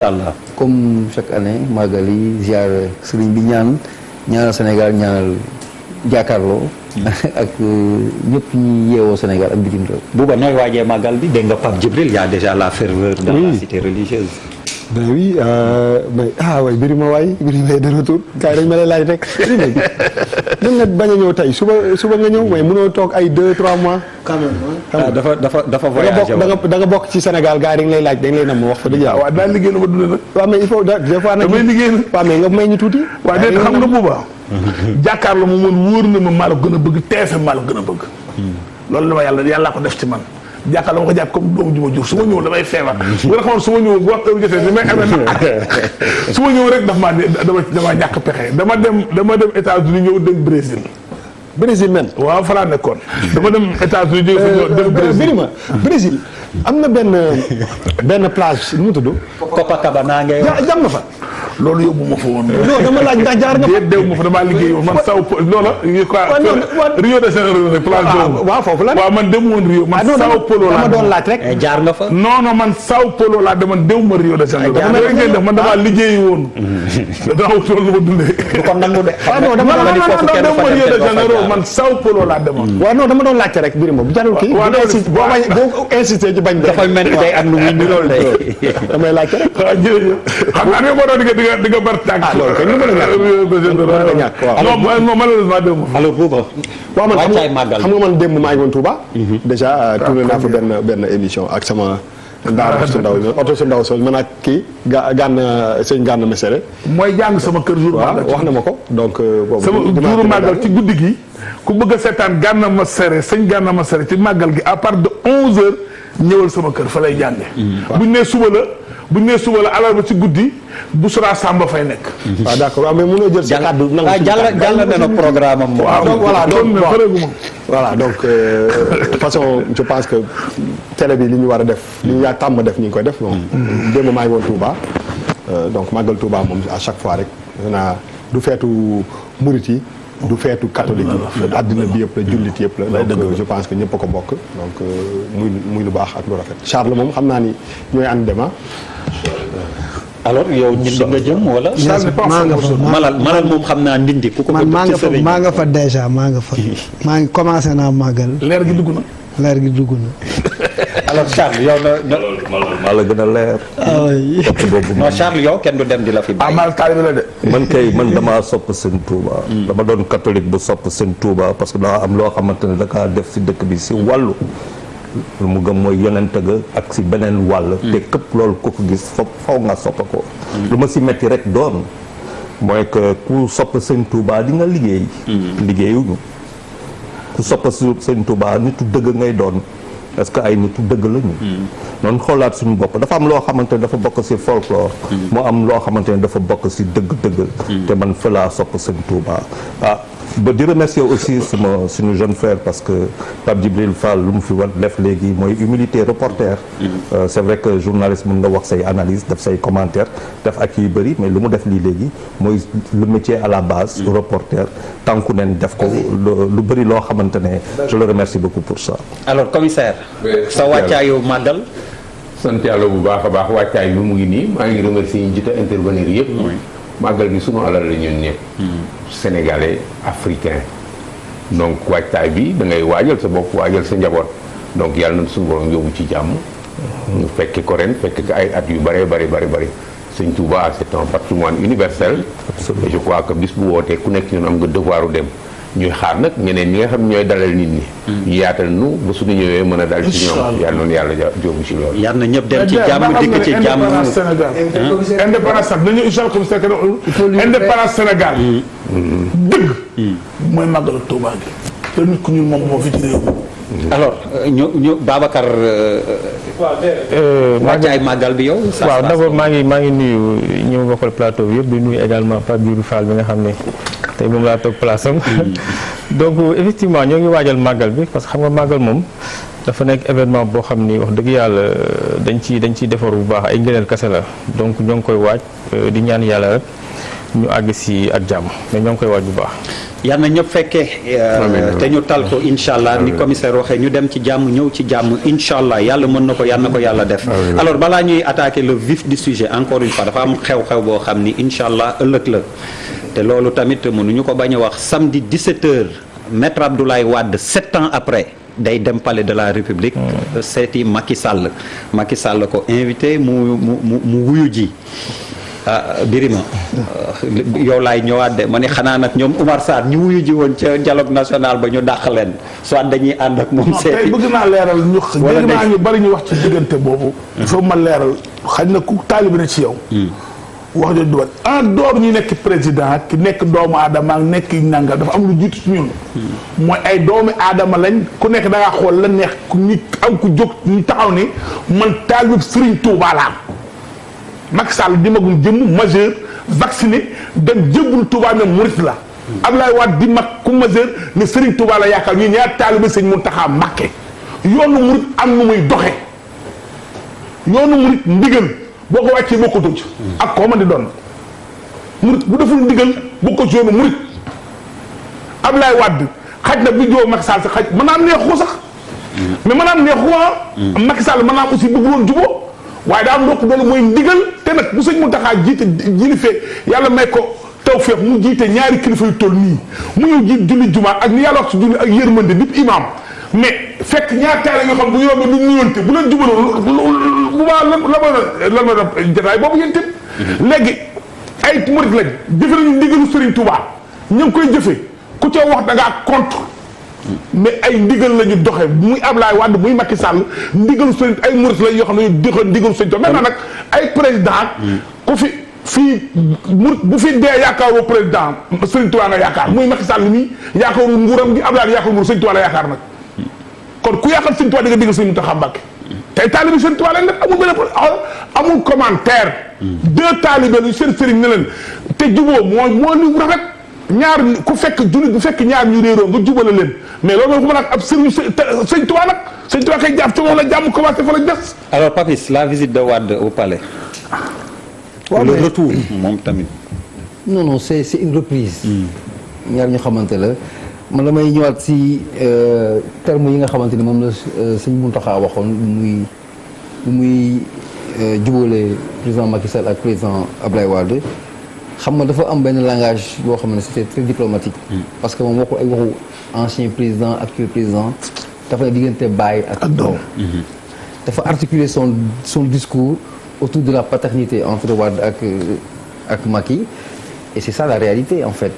Allah comme chaque année màggal yi ziar sëriñ bi ñaanal Sénégal ñaanal jàkkaarloo ak ñëpp ñi yeewoo Sénégal ak bitim réew. Bouba nooy waajee màggal bi dégg nga Pape Djibril y a déjà la ferveur dans la cité religieuse. Ben oui mais waay Birima waay Birima de retour gars yi dañ ma lay laaj rek mën nga bañ a ñëw tey suba nga ñëw mais mënoo toog ay 2-3 mois quand même. dafa voyagé da nga bokk ci Sénégal gars yi dañ lay laaj dañ lay nam wax fa dëgg yàlla. waaw daal liggéey na ma dund nag. waaw mais il faut des fois nag. damay liggéey nag. waaw mais nga may ñu tuuti. waaw déet xam nga Bouba. jàkkaarloo mu mën wóor na ma maa la gën a bëgg TFM maa la gën a bëgg. loolu la ma yàlla ko def ci man. jàkkaarloo ma ko jàpp comme doom ju ma jur su ma ñëw damay feebar. bu nga xamoon su ma ñëw bu waxtu bi jotee damay amee na su ma ñëw rek dama ñàkk pexe dama dem États-Unis ñëw dem Brésil men waaw fa laa nekkoon dama dem États-Unis dem Brésil. Birima Brésil am na benn plage nu mu tudd. Copacabana ngay wax. jam na fa. loolu yóbbu ma fa woon. non dama laaj ndax jaar nga fa. déedéet ma fa damaa liggéey man Sao Paulo loola. Rio de Janeiro rek plage boobu. waaw foofu la waaw man dem woon Rio. man Sao Paulo laa dama doon laaj rek. jaar nga fa. non man Sao Paulo laa demoon dem ma Rio de Janeiro. man damaa liggéey woon. dama wutoon lu ma dundee. du ko nangu de. non dama dem ma Rio de Janeiro man Sao Paulo laa demoon. waaw non dama doon laajte rek Birima bu jarul kii. boo insisté ci bañ. dafay mel ni day am lu muy nirool de. damay laajte rek. waaw jërëjëf xam naa ne moo doon di nga bar tànk. loolu kay ñu mën a ñàkk waaw non malheureusement démb. alors Bouba. waaw man wàccaay màggal xam nga man démb maa ngi woon Touba. déjà tourné naa fa benn émission ak sama. ndax oto su ndaw man ak kii sëñ Gana Messere. mooy jàng sama kër jour màggal. wax na ma ko donc. sama jour màggal ci guddi gi. ku bëgg a seetaan Gana Messere sëñ Gana Messere ci màggal gi à partir de 11h ñëwal sama kër fa lay jànge. buñ nee suba la alarba ci guddi bu sura Samba fay nekk. waaw d'accord waaw mais mënoo jël sa kàddu. jàll na programme am. waaw voilà donc façon je pense que télé bi li ñu war a def. li ñu yaa tàmm def ñu ngi koy def bon. démb maa ngi woon Touba donc màggal Touba moom à chaque fois rek naa du feetu murit yi du feetu catholique yi àddina bi yëpp la jullit yëpp la donc je pense que ñëpp a ko bokk donc muy lu baax ak lu rafet Charles moom xam naa ni ñooy ànd dema alors yow ndindi nga jëm wala. maa nga fa malal moom xam naa ndindi ku ko. man maa nga fa déjà maa ngi commencé naa màggal. leer gi dugg na. alors Charles yow maa la gën a leer. non Charles yow kenn du dem di la fi bàyyi. mal taalibe la de. man damaa sopp seen Touba. dama doon catholique bu sopp seen Touba parce que daa am loo xamante ne da kaa def si dëkk bi si wàllu. lu mu gëm mooy yonent ga ak si beneen wàll. te képp loolu ku ko gis faw nga sopp ko. lu ma si metti rek doon mooy que ku sopp seen Touba di nga liggéey. liggéeyuñu ku sopp seen Touba nitu dëgg ngay doon. est-ce que ay nitu dëgg lañu. noonu xoolaat suñu bopp dafa am loo xamante ne dafa bokk ci folklore. moo am loo xamante ne dafa bokk ci dëgg-dëgg. te man fa laa sopp sëñ Touba ba di remercier aussi suñu jeune frère parce que Pape Djibril Fall lu mu fi war def léegi mooy humilité reporter. c'est vrai que journaliste mën nga wax say analyse def say commentaire def ak yu bëri mais lu mu def lii léegi mooy le métier à la base. reporter tànku neen def ko lu bëri loo xamante ne je le remercie beaucoup pour ça. alors commissaire. sa wàccaayu màggal. sant yàlla bu baax a baax wàccaay bi mu ngi nii maa ngi remercier ñi jot a intervenir yëpp. màggal gi sunu alal la ñun ñëpp. sénégalais africain donc wàccaay bi da ngay waajal sa bopp waajal sa njaboot donc yàlla na suñu borom yóbbu ci jàmm. ñu fekke ko ren fekke ko ay at yu bëree bëri sëñ Touba c'est un patrimoine universel. et je crois que bis bu wootee ku nekk ñun am nga devoiru dem. ñuy xaar nag ñeneen ñi nga xam ñooy dalal nit ñi. ñu yaatal nu ba suñu ñëwee mën a dal ci ñoom. yàlla noonu yàlla jóobu ci loolu. yàlla na ñëpp dem ci jàmm dikk ci jàmm. indépendance Sénégal nañu incha allah comme ça indépendance Sénégal. dëgg. mooy màggal Touba gi. te nit ku ñuul moom moo fi ci réew mi. alors ñu Babacar. wàccaay màggal bi yow. waaw d'abord maa ngi nuyu ñi ma bokkal plateau bi yëpp di nuyu également Pape Djibril Fall bi nga xam ne. tey moom laa toog place am donc effectivement ñoo ngi waajal màggal bi parce que xam nga màggal moom dafa nekk événement boo xam ni wax dëgg yàlla dañ ciy defar bu baax ay ngëneel kese la donc ñoo ngi koy waaj di ñaan yàlla rek ñu àgg si ak jàmm mais ñoo ngi koy waaj bu baax. yal na ñëpp fekkee te ñu tal ko incha allah ni commissaire waxee ñu dem ci jàmm ñëw ci jàmm incha allah yàlla mën na ko yal na ko yàlla def. alors balaa ñuy attaquer le vif du sujet encore une fois dafa am xew-xew boo xam ni incha allah ëllëg la te loolu tamit mënuñu ko bañ a wax samedi 17h maître Abdoulaye Wade 7 ans après. day dem palais de la République seeti Macky Sall ko invité mu wuyu ji Birima yow laay ñëwaat de ma ne xanaa nag ñoom Oumar Sarr ñu wuyu ji woon ca dialogue national ba ñu dàq leen soit dañuy ànd ak moom seeti bëgg naa leeral dégg naa ñu bari ñu wax ci diggante boobu foofu ma leeral xañ na ku taalibe na ci yow wax jooju duwat en dehors ñu nekk président ki nekk doomu aadama ak nekk nangal dafa am lu jiitu ci ñun mooy ay doomu aadama lañ ku nekk da ngaa xool la neex ku nit am ku jóg ñu taxaw ni man taalibe Serigne Touba laa Macky Sall di magum jëmm majeur vacciné dem jëbbul Touba ne murit la Abdoulaye Wade di mag ku majeur ne Serigne Touba la yaakaar ñu ñaar taalibe Sëñ Mountakha Mbacké yoonu murit am nu muy doxe yoonu murit ndigal boo ko wàccee boo ko tëj ak koo man di doon murit bu deful ndigal boo ko joonu murit Abdoulaye Wade xaj na bi joo Macky Sall sax xaj mën naa am neexu sax mais mën naa am neexu Macky Sall mën naa am aussi bëgg woon juboo waaye daa am ndokk doolu mooy ndigal te nag bu Sëñ Mountakha jiite jilifee yàlla may ko tawfeex mu jiite ñaari kilifa yu toll nii mu ñëw jiit julli jumaa ak ni yàlla wax ci julli ak yërmande dip imam mais fekk ñaar taale yoo xam bu yombee du nuyonte bu leen jubaloon bu baax lan ma doon jotaay boobu yéen tamit. léegi ay murit lañ jëfe nañu ndigalu Serigne Touba ñu ngi koy jëfe ku ca wax da ngaa contre mais ay ndigal la ñu doxe muy Ablaye Wade muy Macky Sall ndigalu Serigne ay murit lañ yoo xam ne ñu doxe ndigalu Serigne Touba maintenant nag ay président ku fi fii murit bu fi dee yaakaaroo président Serigne Touba nga yaakaar muy Macky Sall nii yaakaaru nguuram gi Ablaye yaakaaru nguur Serigne Touba la yaakaar nag kon ku yaakaar Serigne Touba di nga digal Serigne Mountakha Mbacké tey taalibe Serigne Touba leen def amul benn amul commentaire deux taalibe lu seen Serigne ne leen te juboo moo lu rafet ñaar ku fekk jullit bu fekk ñaar ñu réeroo nga jubale leen mais loolu moom ko mën a ab Serigne Serigne Touba nag Serigne Touba kay jàpp ci moom la jàmm commencé fa la des. alors Papis la visite de Wade au palais. le retour moom tamit. non c'est une reprise. ñaar ñu xamante la. man damay ñëwaat si terme yi nga xamante ni moom la sëñ Mountakha waxoon bu muy jubóole président Macky Sall ak président Ablaye Wade xam nga dafa am benn langage boo xam ne c'était très diplomatique. parce que moom waxul ay waxu ancien président actuel président dafa ne diggante baay ak doom. dafa articuler son discours autour de la paternité entre Wade ak Macky et c'est ça la réalité en fait.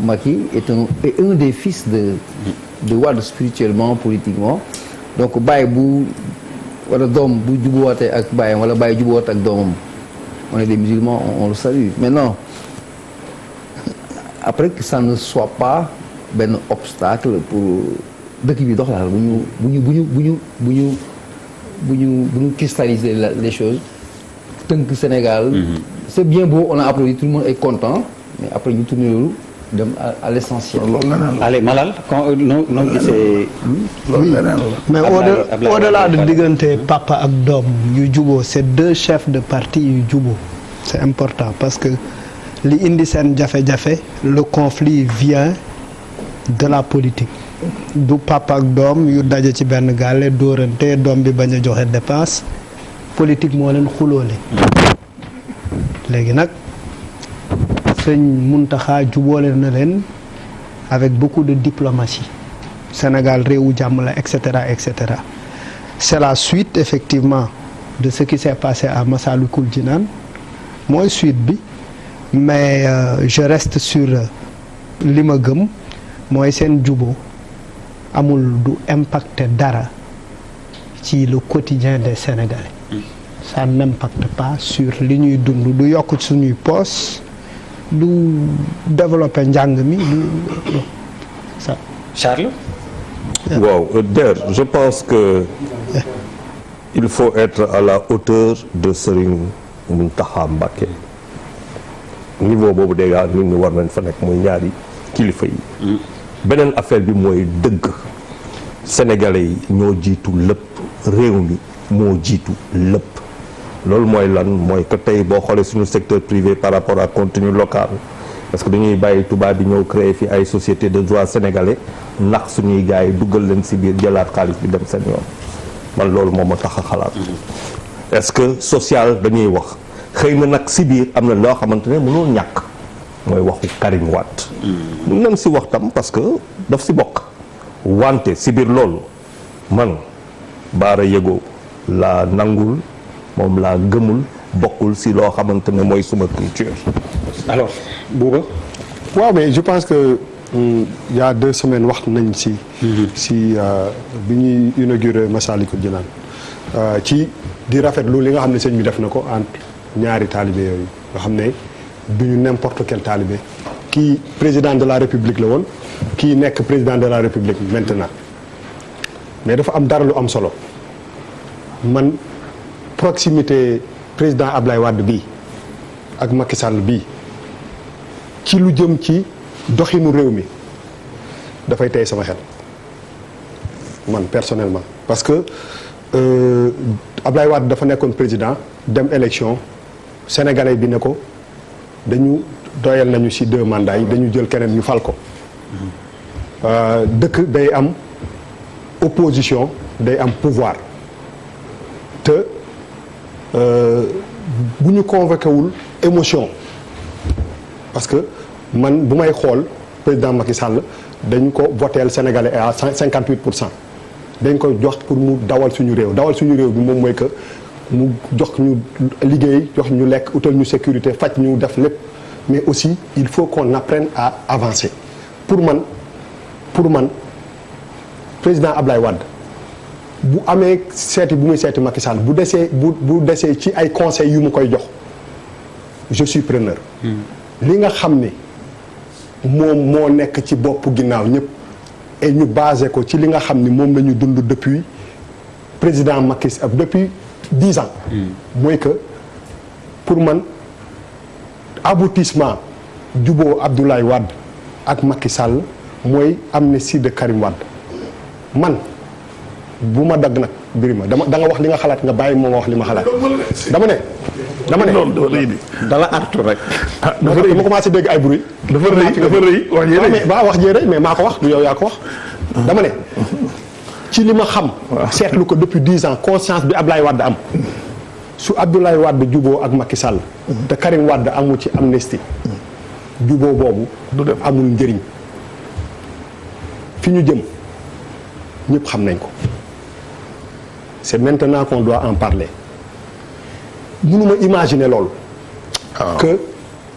Macky est un des fils de Wade spirituellement, politiquement. Donc baay bu wala doom bu jubóowaatee ak baayam wala baay jubóowaatee ak doomam on est des musulmans on le salue. Maintenant après que ça ne soit pas benn obstacle pour dëkk bi dox daal bu ñu cristalliser les choses tënk Sénégal. C'est bien beau on a applaudi tout le monde est content mais après ñu tourner loolu. dem à l'essentiel. Allez Malal noo gisee. mais au-delà de diggante papa ak doom yu juboo c'est deux chefs de parti yu juboo c'est important parce que li indi seen jafe-jafe le conflit vient de la politique du papa ak doom yu daje ci benn gaale dóorante doom bi bañ a joxe dépense politique moo leen xuloole léegi nag sëñ Mountakha jubóole na leen avec beaucoup de diplomatie Sénégal réewu jàmm la et cetera et cetera c'est la suite effectivement de ce qui s'est passé à Massalikul Jinaan mooy suite bi mais je reste sur li ma gëm mooy seen jubóo amul du impacter dara ci le quotidien des Sénégalais ça n'impacte pas sur li ñuy dund du yokk suñuy poos du développer njàng mi du ça. Charles. waaw Der je pense que il faut être à la hauteur de Serigne Mountakha Mbacké niveau boobu déjà nit ñi war nañ fa nekk muy ñaari kilifa yi. beneen affaire bi mooy dëgg sénégalais yi ñoo jiitu lépp réew mi moo jiitu lépp. loolu mooy lan mooy que tey boo xoolee suñu secteur privé par rapport à contenu local parce que dañuy bàyyi tubaab bi ñëw créer fi ay société de droit sénégalais ndax suñuy gars yi duggal leen si biir jëlaat xaalis bi dem seen yoon man loolu moom moo tax a xalaat. est-ce que social dañuy wax xëy na nag si biir am na loo xamante ne mënul ñàkk mooy waxu Karim Wade. mun nañ si wax tam parce que daf si bokk. wante si biir loolu man Bara Yego laa nangul moom laa gëmul bokkul si loo xamante ne mooy suma culture. alors Bouba. waaw mais je pense que il y a 2 semaines wax nañ si. bi ñuy inauguré Massalikul Jinaan ci di rafetlu li nga xam ne sëñ bi def na ko entre ñaari taalibe yooyu nga xam ne du ñu n'importe quel taalibe kii président de la république la woon kii nekk président de la république maintenant mais dafa am dara lu am solo man proximité président Ablaye Wade bii ak Macky Sall bii ci lu jëm ci doxinu réew mi dafay tey sama xel man personnellement parce que Ablaye Wade dafa nekkoon président dem élection sénégalais bi ne ko dañu doyal nañu ci 2 mandats yi dañu jël keneen ñu fal ko dëkk day am opposition day am pouvoir te bu ñu convoqué wul émotion parce que man bu may xool président Macky Sall dañ ko voteel sénégalais à 58%. dañ ko jox pour mu dawal suñu réew bi moom mooy que mu jox ñu liggéey jox ñu lekk utal ñu sécurité faj ñu def lépp mais aussi il faut qu'on apprenne à avancer pour man président Ablaye Wade bu amee seeti bu muy seeti Macky Sall bu desee ci ay conseils yu mu koy jox je suis preneur. li nga xam ni moom moo nekk ci bopp ginnaaw ñëpp. et ñu basé ko ci li nga xam ni moom la ñu dund depuis président Macky Sall depuis 10 ans. mooy que pour man aboutissement juboo Abdoulaye Wade ak Macky Sall mooy amnistie de Karim Wade man bu ma dagg nag Birima da nga wax li nga xalaat nga bàyyi moo ma wax li ma xalaat dama ne. dala artu rek. dafa rëy ma commencé dégg ay bruit. dafa rëy wax jee rëy mais maa ko wax du yow yaa ko wax. dama ne ci li ma xam. seetlu ko depuis 10 ans conscience bi Ablaye Wade am su Abdoulaye Wade juboo ak Macky Sall. te Karim Wade amu ci amnistie. juboo boobu. du dem amul njëriñ. fi ñu jëm ñëpp xam nañ ko. c'est maintenant qu'on doit en parler. mënuma imaginer loolu. que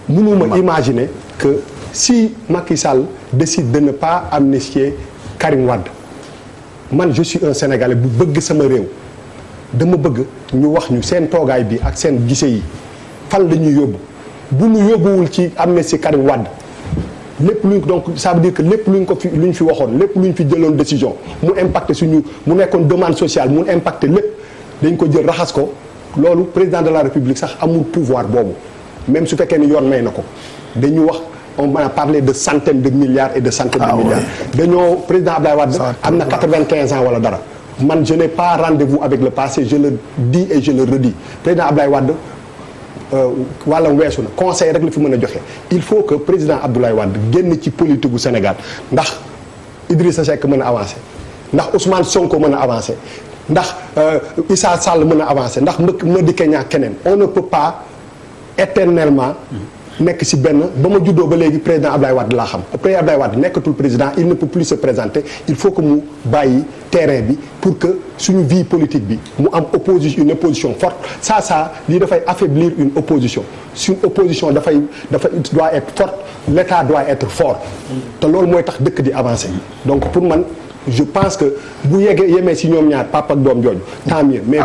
mënuma imaginer que si Macky Sall décide de ne pas amnistier Karim Wade man je suis un Sénégalais bu bëgg sama réew dama bëgg ñu wax ñu seen toogaay bi ak seen gise yi fan la ñuy yóbbu bu ñu yóbbuwul ci amnistie Karim Wade lépp luñ donc ça veut dire que lépp luñ fi waxoon lépp luñ fi jëloon décision mu impacté suñu mu nekkoon demande sociale mu impacté lépp dañ ko jël raxas ko. loolu président de la république sax amul pouvoir boobu même su fekkee ni yoon may na ko dañu wax on a parlé de centaines de milliards et de centaines de milliards dañoo président Abdoulaye Wade am na 95 ans wala dara man je n'ai pas rendez-vous avec le passé je le dis et je le redis président Abdoulaye Wade wàllam weesu na conseil rek la fi mën a joxe il faut que président Abdoulaye Wade génn ci politique gu Sénégal ndax Idrissa Seck mën a avancer ndax Ousmane Sonko mën a avancer ndax Issa Sall mën a avancer ndax Madické Niang keneen on ne peut pas éternellement nekk ci benn ba ma juddoo ba léegi président Ablaye Wade laa xam président Ablaye Wade nekkatul président il ne peut plus se présenter il faut que mu bàyyi terrain bi pour que suñu vie politique bi mu am une opposition forte ça lii dafay affaiblir une opposition suñu opposition dafay doit être forte l'État doit être fort te loolu mooy tax dëkk di avancer donc pour man je pense que bu yemee ci ñoom ñaar papa ak doom jooju tant mieux mais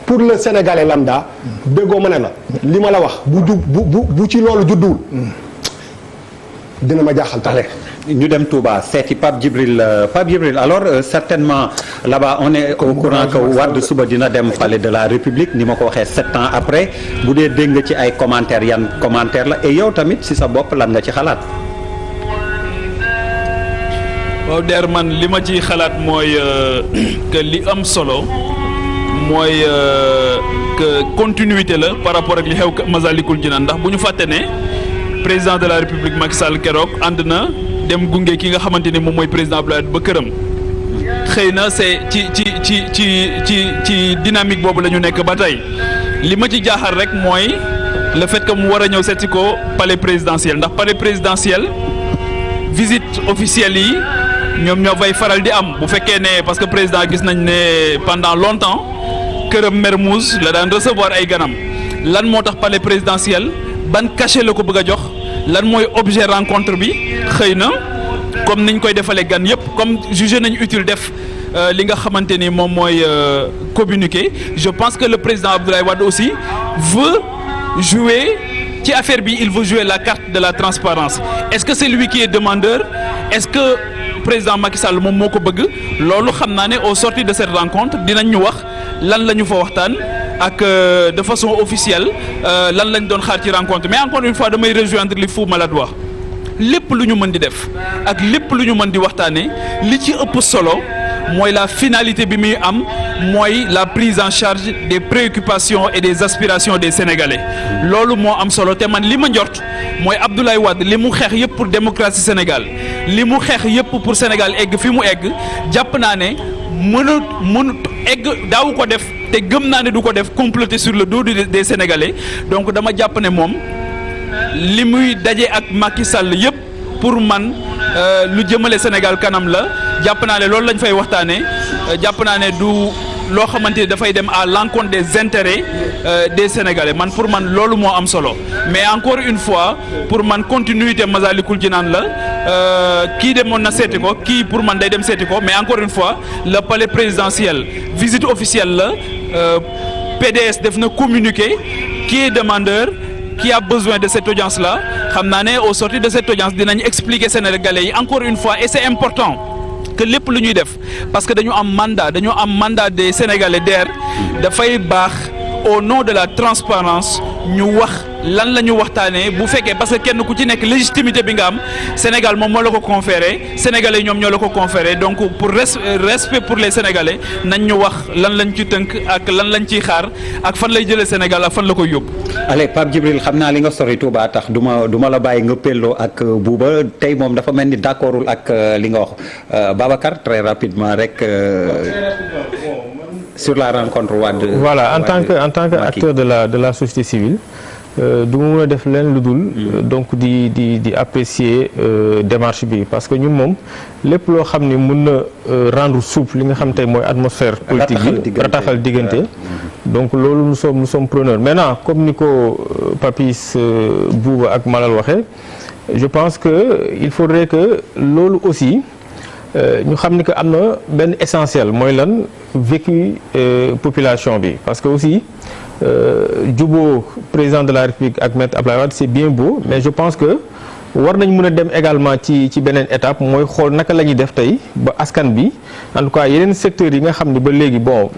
pour le Sénégalais lambda déggoo ma ne la li ma la wax bu ci loolu judduwul dina ma jaaxal tax ñu dem Touba seeti Pape Djibril alors certainement là-bas on est au courant que Wade suba dina dem palais de la République ni ma ko waxee 7 ans après bu dee dégg nga ci ay commentaires yan commentaire la et yow tamit ci sa bopp lan nga ci xalaat. waaw der man li ma ci xalaat mooy que li am solo mooy que continuité la par rapport ak li xew Massalikul Jinaan ndax bu ñu fàtte ne président de la République Macky Sall keroog ànd na dem gunge ki nga xamante ni moom mooy président Abdoulaye Wade ba këram xëy na c'est ci dynamique boobu la ñu nekk ba tey li ma ci jaaxal rek mooy le fait que mu war a ñëw seeti ko palais présidentiel ndax palais présidentiel visite officielle yi ñoom ñoo fay faral di am bu fekkee ne parce que président gis nañ ne pendant longtemps këram Mermoz la daan recevoir ay ganam lan moo tax palais présidentiel ban cachet la ko bëgg a jox lan mooy objet rencontre bi xëy na comme niñ koy defalee gan yëpp comme jugé nañ utile def li nga xamante ni moom mooy communiqué je pense que le président Abdoulaye Wade aussi veut jouer ci affaire bi il veut jouer la carte de la transparence est-ce que c'est lui qui est demandeur est-ce que président Macky Sall moom moo ko bëgg loolu xam naa ne au sortir de cette rencontre dinañ ñu wax lan la ñu fa waxtaan ak de façon officielle lan lañ doon xaar ci rencontre mais encore une fois damay rejoindre li Fou Malade wax lépp lu ñu mën di def ak lépp lu ñu mën di waxtaanee li ci ëpp solo mooy la finalité bi muy am mooy la prise en charge des préoccupations et des aspirations des Sénégalais loolu moo am solo te man li ma njort mooy Abdoulaye Wade li mu xeex yëpp pour démocratie Sénégal li mu xeex yëpp pour Sénégal egg fi mu egg jàpp naa ne mënut egg daawu ko def te gëm naa ne du ko def comploter sur le dos des Sénégalais donc dama jàpp ne moom li muy daje ak Macky Sall yëpp pour man lu jëmale Sénégal kanam la jàpp naa ne loolu lañ fay waxtaanee jàpp naa ne du loo xamante ni dafay dem à l'encontre des intérêts des Sénégalais man pour man loolu moo am solo mais encore une fois pour man continuité Massalikul Jinaan la kii demoon na seeti ko kii pour man day dem seeti ko mais encore une fois le palais présidentiel visite officielle la PDS def na communiqué qui est demandeur qui a besoin de cette audience là xam naa ne au sortir de cette audience dinañ expliquer Sénégalais yi encore une fois et c'est important que lépp lu ñuy def parce que dañu am mandat des Sénégalais DER dafay baax au nom de la transparence ñu wax lan la ñu waxtaanee bu fekkee parce que kenn ku ci nekk légitimité bi nga am Sénégal moom moo la ko conféré Sénégalais ñoom ñoo la ko conféré donc pour respect pour les Sénégalais nañ ñu wax lan lañ ci tënk ak lan lañ ciy xaar ak fan lay jëlee Sénégal ak fan la koy yóbbu. allez Pape Djibril xam naa li nga sori Touba tax du ma la bàyyi nga pelloo ak Bouba tey moom dafa mel ni d'accordul ak li nga wax Babacar très rapidement rek sur la rencontre Wade. Voilà en tant que acteur de la société civile. du mu mën a def leen lu dul donc di apprécier démarche bi parce que ñun moom lépp loo xam ni mën na rendre souple li nga xam tey mooy atmosphère politique bi rataxal diggante donc loolu nous sommes preneurs maintenant comme ni ko Papis Bouba ak Malal waxee je pense que il faudrait que loolu aussi ñu xam ni que am na benn essentiel mooy lan vécu population bi parce que aussi juboo président de la République ak maître Abdoulaye Wade c'est bien beau mais je pense que war nañ mën a dem également ci beneen étape mooy xool naka la ñuy def tey ba askan bi en tout cas yeneen secteurs yi nga xam ne ba léegi bon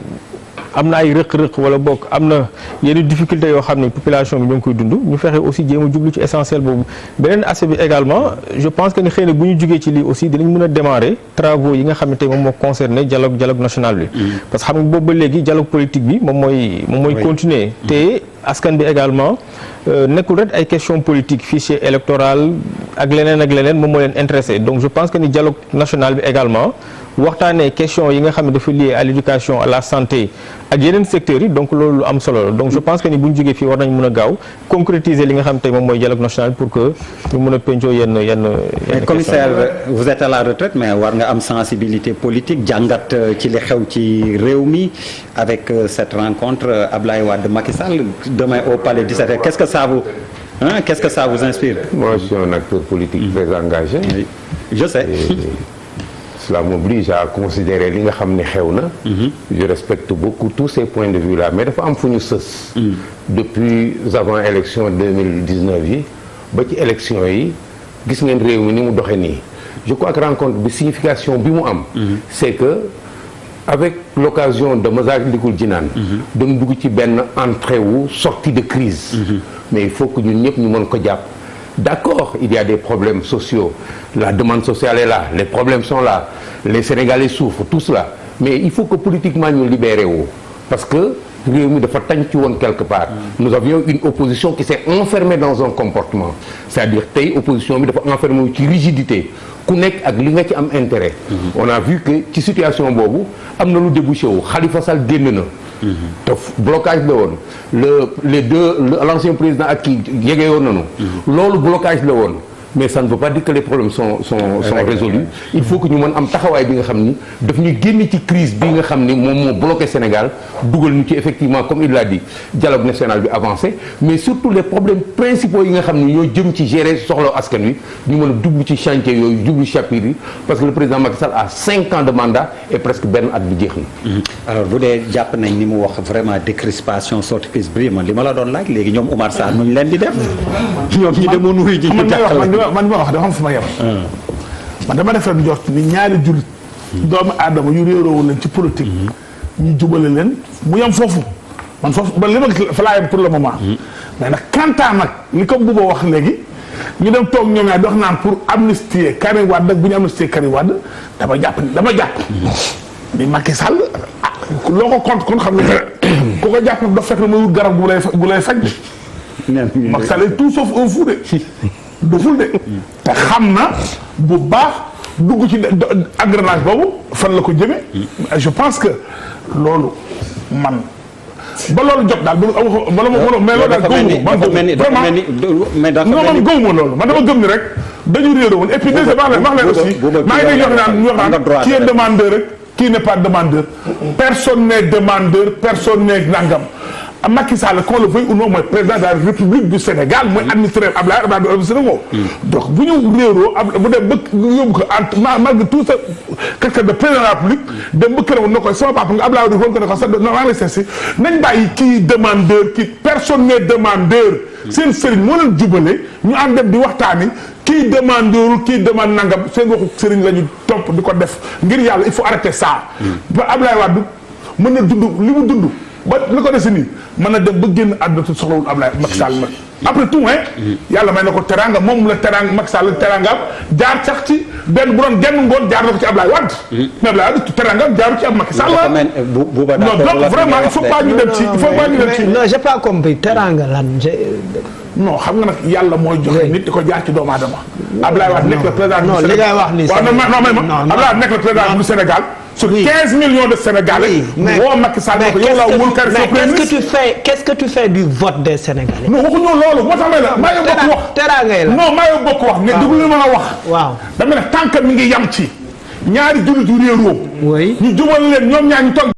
am na ay rëq-rëq wala bokk am na yenn difficultés yoo xam ne population bi ñoo ngi koy dund ñu fexe aussi jéem a jublu ci essentiel boobu beneen aspect bi également je pense que ni xëy na bu ñu jugee ci lii aussi dinañ mën a démarrer travaux yi nga xam ne tey moom moo concerné dialogue national bi parce que xam nga boobu ba léegi dialogue politique bi moom mooy continuer te askan bi également nekkul rek ay questions politiques fichier électoral ak leneen moom moo leen intéressé donc je pense que ni dialogue national bi également waxtaanee question yi nga xam ne dafa lié à l'éducation à la santé ak yeneen secteurs yi donc loolu am solo la donc je pense que ni bu ñu jógee fii war nañ mën a gaaw concrétiser li nga xam tey moom mooy dialogue national pour que ñu mën a pencoo yenn commissaire vous êtes à la retraite mais war nga am sensibilité politique jàngat ci li xew ci réew mi avec cette rencontre Abdoulaye Wade Macky Sall demain au palais 17h qu'est-ce que ça vous inspire? Moi je suis un acteur politique très engagé. Oui. Je sais. Cela m'oblige à considérer li nga xam ne xew na. Je respecte beaucoup tous ces points de vue là mais dafa am fu ñu sës. Depuis avant élection 2019 yi ba ci élection yi gis ngeen réew mi ni mu doxee nii je crois que rencontre bi signification bi mu am. c'est que avec l'occasion de Massalikul Jinaan dañu dugg ci benn entrée wu sortie de crise. Mais il faut que ñun ñëpp ñu mën ko jàpp. D'accord, il y a des problèmes sociaux, la demande sociale est là, les problèmes sont là, les Sénégalais souffrent, tout cela. Mais il faut que politiquement nous libérer parce que réew mi dafa tànc woon quelque part. nous avions une opposition qui s'est enfermée dans un comportement c'est-à-dire tey opposition bi dafa enfermé wu ci rigidité ku nekk ak li nga ci am intérêt. on a vu que ci situation boobu am na lu débouché wu Khalifa Sall génn na. te blocage la woon l'ancien président ak kii yegee woon nañu. loolu blocage la woon. mais ça ne veut pas dire que les problèmes sont résolus. Il faut que ñu mën am taxawaay bi nga xam ni daf ñuy génn ci crise bi nga xam ni moom moo bloqué Sénégal dugal ñu ci effectivement comme il l'a dit dialogue national bi avancé mais surtout les problèmes principaux yi nga xam ni ñoo jëm ci gérer soxla askan wi ñu mën a dugg ci chantier yooyu jublu chapitre yi parce que le président Macky Sall a 5 ans de mandat et presque benn at bi jeex na. alors bu dee jàpp nañ ni mu wax vraiment décrispation sortie crise bi man li ma la doon laaj léegi ñoom Oumar Sarr nuñ leen di def. ñoom ñi demoon wuyu ji ñu jàppale man ma wax dafa am fu ma yem. man dama defee njort ni ñaari jullit. doomu aadama yu réeroo woon nañ ci politique. ñu jubale leen mu yem foofu. man foofu ba li ma gis fa laa yem pour le moment. mais nag kantaa nag li ko Bouba wax léegi ñu dem toog ñoom ñaar di wax naan pour amnistier Karim Wade ak bu ñu amnistier Karim Wade dama jàpp ni Macky Sall loo ko compte kon xam ne ku ko jàpp dafa fekk na muy wut garab gu lay faj. Macky Sall tout sauf un fou de. doful de te xam na bu baax dugg ci engrenage boobu fan la ko jëmee. je pense que loolu man ba loolu jot daal ba la ma mais loolu daal man gëwuma loolu man dama gëm ni rek dañu réeré woon et puis deuxième wax leen aussi maa ngi dégg ñu wax naan qui est demandeur rek qui n'est pas demandeur personne n'est demandeur personne n'est nangam. Macky Sall qu'on le veuille ou non mooy président de la République du Sénégal mooy administré Abdoulaye Wade administré ko donc bu ñu réeroo bu dem bëgg yóbbu ko malgré tout ça quelqu'un de président de la République dem bëgg këram na ko sama papa nga Abdoulaye Wade ko ne ko sa non maa ngi lay seet si nañ bàyyi kii demandeur kii personne n'est demandeur seen sëriñ moo leen jubale ñu ànd dem di waxtaani kii demandeurul kii demande nangam seen waxu sëriñ la ñu topp di ko def ngir yàlla il faut arrêter ça ba Abdoulaye Wade mën na dund li mu dund ba li ko dese nii mën na dem ba génn àdduna te soxlawul Abdoulaye Macky Sall nag après tout yàlla may na ko teranga moom la teranga Macky Sall terangaam jaar sax ci benn bu doon genn ngoon jaar na ko ci Abdoulaye Wade mais Abdoulaye Wade terangaam jaaru ci ab Macky Sall non donc vraiment il faut pas ñu dem ci non j'ai pas compris teranga lan non xam nga nag yàlla mooy joxe nit di ko jaar ci doomu aadama Abdoulaye Wade nekk le président non li ngay wax ni Abdoulaye Wade nekk le président du Sénégal sur 15 millions de Sénégalais. mais qu'est-ce que tu fais du vote des Sénégalais. non waxuñu loolu moo tax may la maa ngi bokk wax. teraangay la non maa ngi bokk wax mais déglu li ma la wax. waaw dama ne tant que mi ngi yam ci ñaari jullit yu réeroo. oui ñu jubal leen ñoom ñaar ñu toog.